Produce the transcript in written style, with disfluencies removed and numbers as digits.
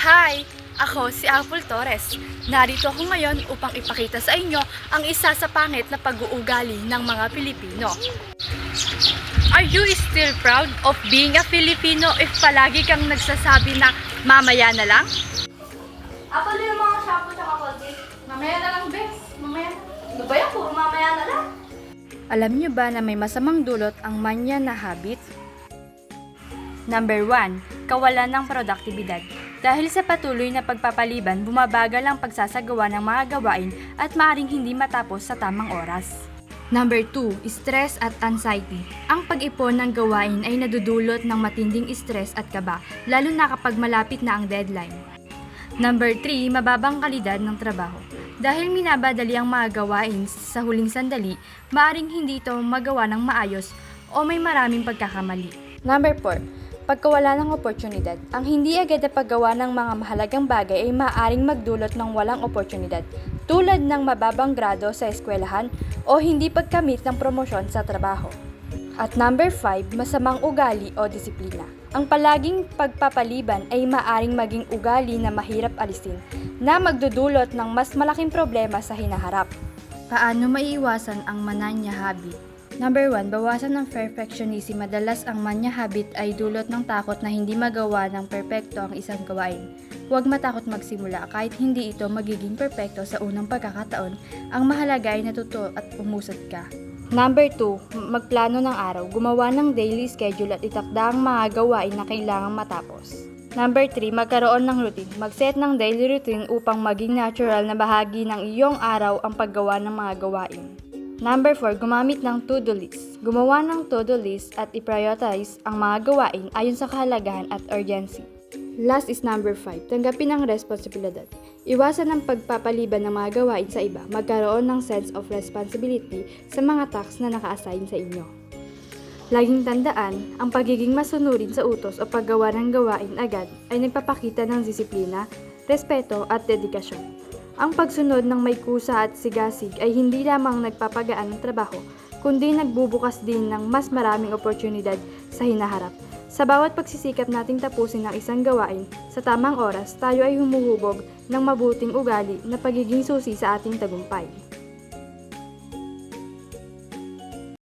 Hi! Ako si Apple Torres. Narito ako ngayon upang ipakita sa inyo ang isa sa pangit na pag-uugali ng mga Pilipino. Are you still proud of being a Filipino if palagi kang nagsasabi na mamaya na lang? Ako din yung mga shampoo tsaka Colgate. Mamaya na lang, Bes. Mamaya na. Ano ba yan? Puro mamaya na lang. Alam niyo ba na may masamang dulot ang manya na habit? Number 1, kawalan ng produktibidad. Dahil sa patuloy na pagpapaliban, bumabagal ang pagsasagawa ng mga gawain at maaaring hindi matapos sa tamang oras. Number 2, stress at anxiety. Ang pag-ipon ng gawain ay nadudulot ng matinding stress at kaba, lalo na kapag malapit na ang deadline. Number 3, mababang kalidad ng trabaho. Dahil minabadali ang mga gawain sa huling sandali, maaaring hindi ito magawa ng maayos o may maraming pagkakamali. Number 4, pagkawala ng oportunidad. Ang hindi agad na paggawa ng mga mahalagang bagay ay maaaring magdulot ng walang oportunidad, tulad ng mababang grado sa eskwelahan o hindi pagkamit ng promosyon sa trabaho. At number 5, masamang ugali o disiplina. Ang palaging pagpapaliban ay maaaring maging ugali na mahirap alisin, na magdudulot ng mas malaking problema sa hinaharap. Paano maiiwasan ang mananya habit? Number 1, bawasan ng perfectionism. Madalas ang manya habit ay dulot ng takot na hindi magawa ng perpekto ang isang gawain. Huwag matakot magsimula kahit hindi ito magiging perpekto sa unang pagkakataon. Ang mahalaga ay natuto at umusad ka. Number 2, magplano ng araw. Gumawa ng daily schedule at itakda ang mga gawain na kailangang matapos. Number 3, magkaroon ng routine. Mag-set ng daily routine upang maging natural na bahagi ng iyong araw ang paggawa ng mga gawain. Number 4, gumamit ng to-do list. Gumawa ng to-do list at i-prioritize ang mga gawain ayon sa kahalagahan at urgency. Last is number 5, tanggapin ang responsibilidad. Iwasan ang pagpapaliban ng mga gawain sa iba. Magkaroon ng sense of responsibility sa mga tasks na naka-assign sa inyo. Laging tandaan, ang pagiging masunurin sa utos o paggawa ng gawain agad ay nagpapakita ng disiplina, respeto at dedikasyon. Ang pagsunod ng may kusa at sigasig ay hindi lamang nagpapagaan ng trabaho, kundi nagbubukas din ng mas maraming oportunidad sa hinaharap. Sa bawat pagsisikap nating tapusin ang isang gawain, sa tamang oras tayo ay humuhubog ng mabuting ugali na pagiging susi sa ating tagumpay.